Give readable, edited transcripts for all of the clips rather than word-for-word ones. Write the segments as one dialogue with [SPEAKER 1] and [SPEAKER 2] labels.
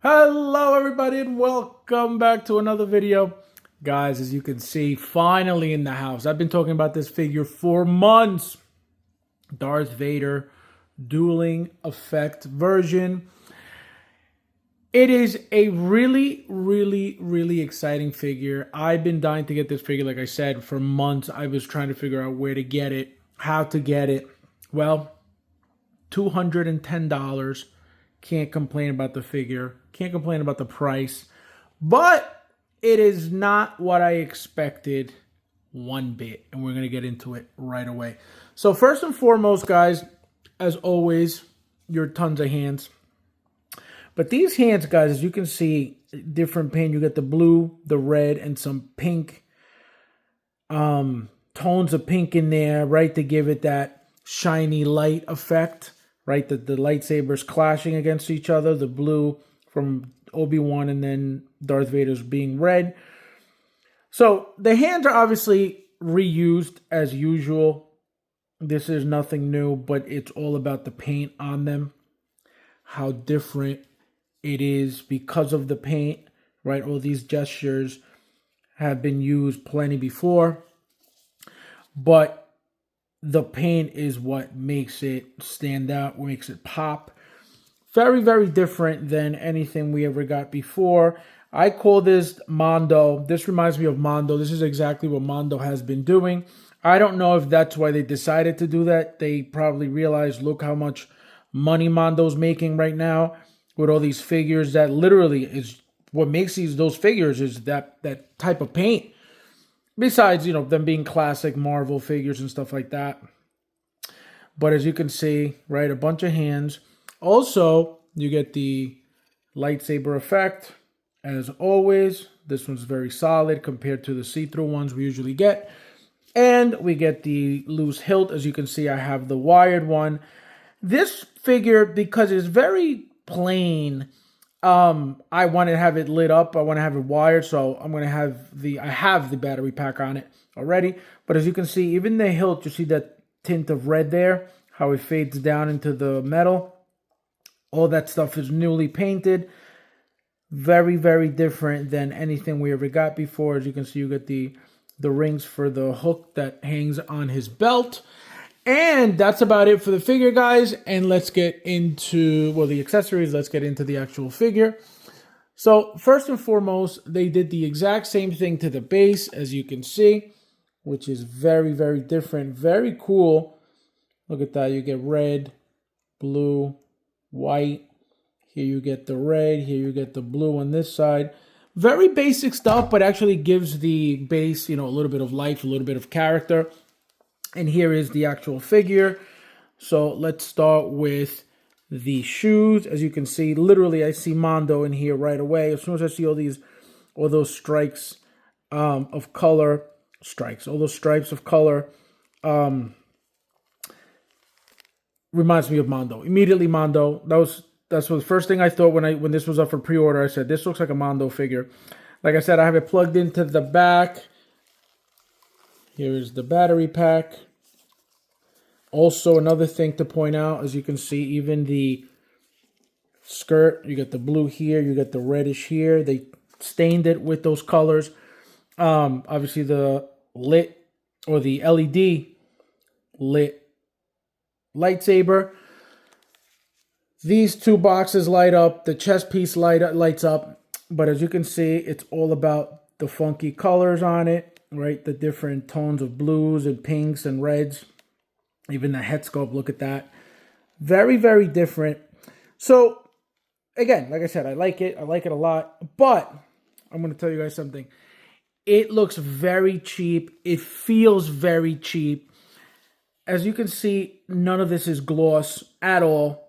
[SPEAKER 1] Hello everybody and welcome back to another video. Guys, as you can see, finally in the house. I've been talking about this figure for months. Darth Vader Dueling Effect version. It is a really exciting figure. I've been dying to get this figure, like I said, for months. I was trying to figure out where to get it, how to get it. Well, $210. Can't complain about the figure. Can't complain about the price. But it is not what I expected one bit. And we're going to get into it right away. So first and foremost, guys, as always, your tons of hands. But these hands, guys, as you can see, different paint. You get the blue, the red, and some pink. Tones of pink in there, right, to give it that shiny light effect. Right, the lightsabers clashing against each other. The blue from Obi-Wan and then Darth Vader's being red. So the hands are obviously reused as usual. This is nothing new, but it's all about the paint on them. How different it is because of the paint. Right, all these gestures have been used plenty before. But the paint is what makes it stand out, what makes it pop. Very different than anything we ever got before. I call this Mondo. This reminds me of Mondo. This is exactly what Mondo has been doing. I don't know if that's why they decided to do that. They probably realized, look how much money Mondo's making right now with all these figures. That literally is what makes those figures is that type of paint. Besides, them being classic Marvel figures and stuff like that. But as you can see, right, a bunch of hands. Also, you get the lightsaber effect. As always, this one's very solid compared to the see-through ones we usually get. And we get the loose hilt. As you can see, I have the wired one. This figure, because it's very plain, I want to have it lit up. I want to have it wired, so I'm going to have I have the battery pack on it already. But as you can see, even the hilt, you see that tint of red there, how it fades down into the metal. All that stuff is newly painted. Very different than anything we ever got before. As you can see, you get the rings for the hook that hangs on his belt. And that's about it for the figure, guys. And let's get into, well, the accessories. Let's get into the actual figure. So first and foremost, they did the exact same thing to the base, as you can see, which is very different. Very cool. Look at that. You get red, blue, white. Here you get the red. Here you get the blue on this side. Very basic stuff, but actually gives the base, a little bit of life, a little bit of character. And here is the actual figure. So let's start with the shoes. As you can see, literally I see Mondo in here right away. As soon as I see all those strikes of color, all those stripes of color, reminds me of Mondo. Immediately Mondo. That's the first thing I thought when this was up for pre-order. I said, this looks like a Mondo figure. Like I said, I have it plugged into the back. Here is the battery pack. Also, another thing to point out, as you can see, even the skirt, you get the blue here, you get the reddish here. They stained it with those colors. Obviously, the lit or the LED lit lightsaber. These two boxes light up. The chest piece lights up. But as you can see, it's all about the funky colors on it. Right, the different tones of blues and pinks and reds. Even the head sculpt, look at that. Very different. So, again, like I said, I like it. I like it a lot. But, I'm going to tell you guys something. It looks very cheap. It feels very cheap. As you can see, none of this is gloss at all.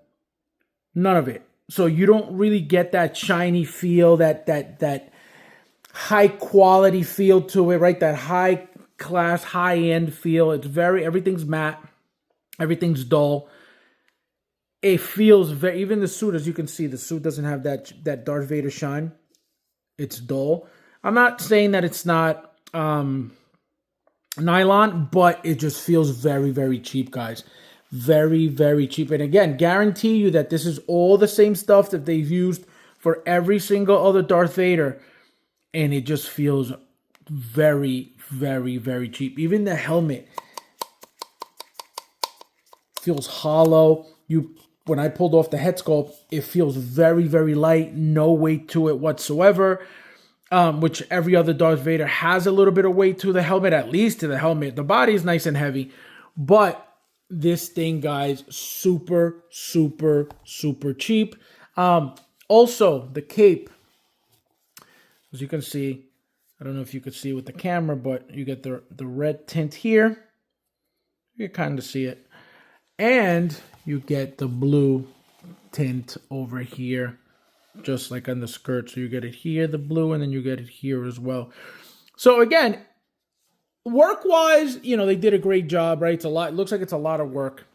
[SPEAKER 1] None of it. So, you don't really get that shiny feel, that high quality feel to it, right? That high class, high end feel. It's everything's matte, everything's dull. It feels even the suit, as you can see, the suit doesn't have that Darth Vader shine. It's dull. I'm not saying that it's not nylon, but it just feels very cheap, guys. Very cheap. And again, guarantee you that this is all the same stuff that they've used for every single other Darth Vader, and it just feels very, very, very cheap. Even the helmet feels hollow. When I pulled off the head sculpt, it feels very, very light, no weight to it whatsoever. Which every other Darth Vader has a little bit of weight to the helmet, at least to the helmet. The body is nice and heavy, but this thing, guys, super, super, super cheap. Also, the cape, as you can see, I don't know if you could see with the camera, but you get the red tint here. You can kind of see it. And you get the blue tint over here, just like on the skirt. So you get it here, the blue, and then you get it here as well. So again, work-wise, they did a great job, right? It's a lot. It looks like it's a lot of work.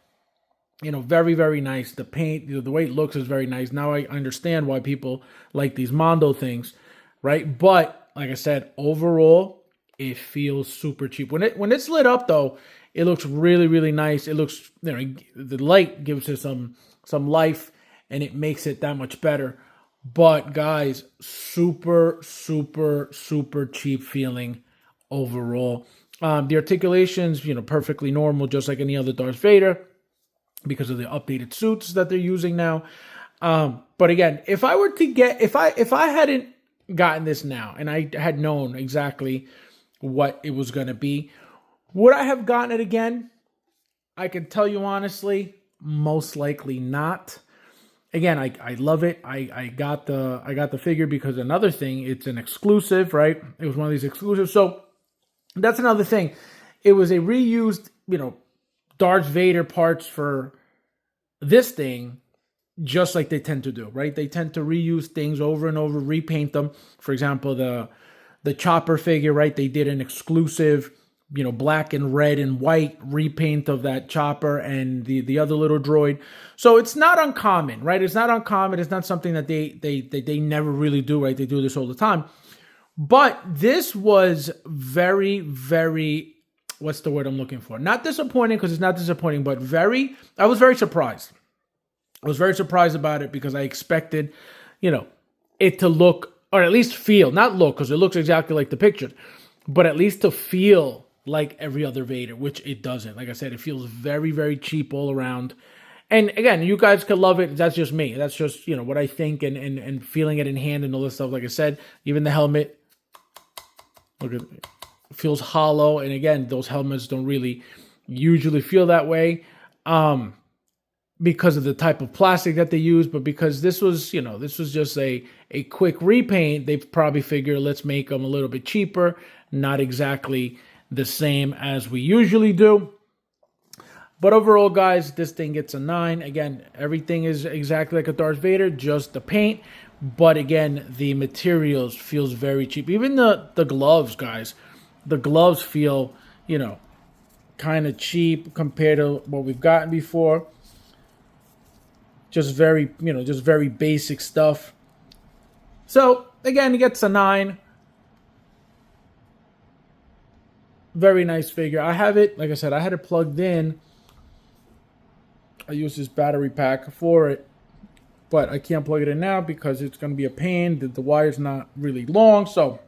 [SPEAKER 1] Very, very nice. The paint, the way it looks is very nice. Now I understand why people like these Mondo things, right? But like I said, overall, it feels super cheap. When it's lit up, though, it looks really, really nice. It looks, the light gives it some life, and it makes it that much better. But guys, super, super, super cheap feeling overall. The articulation's, perfectly normal, just like any other Darth Vader, because of the updated suits that they're using now. But again, if I were to get, if I hadn't gotten this now, and I had known exactly what it was going to be, would I have gotten it again? I can tell you honestly, most likely not. Again, I love it. I got the figure because another thing, it's an exclusive, right? It was one of these exclusives. So that's another thing. It was a reused, Darth Vader parts for this thing, just like they tend to do, right? They tend to reuse things over and over, repaint them. For example, the chopper figure, right? They did an exclusive, black and red and white repaint of that chopper and the other little droid. So it's not uncommon, right? It's not uncommon. It's not something that they never really do, right? They do this all the time. But this was very, very, what's the word I'm looking for? Not disappointing, because it's not disappointing, but I was very surprised. I was very surprised about it because I expected, it to look, or at least feel, not look, because it looks exactly like the pictures, but at least to feel like every other Vader, which it doesn't. Like I said, it feels very, very cheap all around. And again, you guys could love it. That's just me. That's just, what I think and feeling it in hand and all this stuff. Like I said, even the helmet, look at it, feels hollow. And again, those helmets don't really usually feel that way because of the type of plastic that they use. But because this was just a quick repaint, they probably figure, let's make them a little bit cheaper. Not exactly the same as we usually do. But overall, guys, this thing gets a 9. Again, everything is exactly like a Darth Vader, just the paint. But again, the materials feels very cheap. Even the gloves, guys. The gloves feel, kind of cheap compared to what we've gotten before. Just very, just very basic stuff. So, again, it gets a 9. Very nice figure. I have it, like I said, I had it plugged in. I use this battery pack for it, but I can't plug it in now because it's going to be a pain. The wire's not really long, so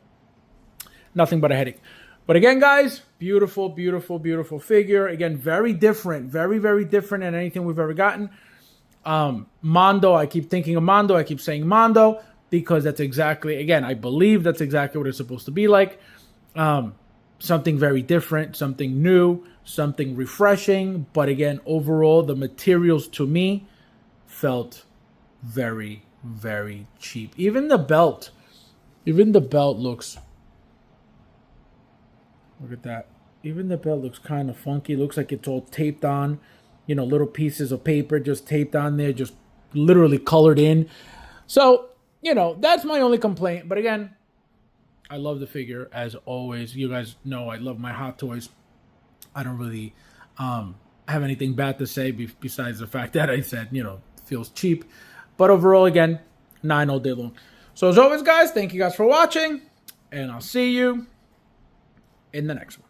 [SPEAKER 1] nothing but a headache. But again, guys, beautiful, beautiful, beautiful figure. Again, very different, very, very different than anything we've ever gotten. Mondo, I keep thinking of Mondo. I keep saying Mondo because that's exactly, again, I believe that's exactly what it's supposed to be like. Something very different, something new, something refreshing. But again, overall, the materials to me felt very, very cheap. Even the belt looks, look at that. Even the belt looks kind of funky. Looks like it's all taped on, little pieces of paper just taped on there, just literally colored in. So, that's my only complaint. But again, I love the figure as always. You guys know I love my Hot Toys. I don't really have anything bad to say besides the fact that I said, feels cheap. But overall, again, 9 all day long. So as always, guys, thank you guys for watching. And I'll see you in the next one.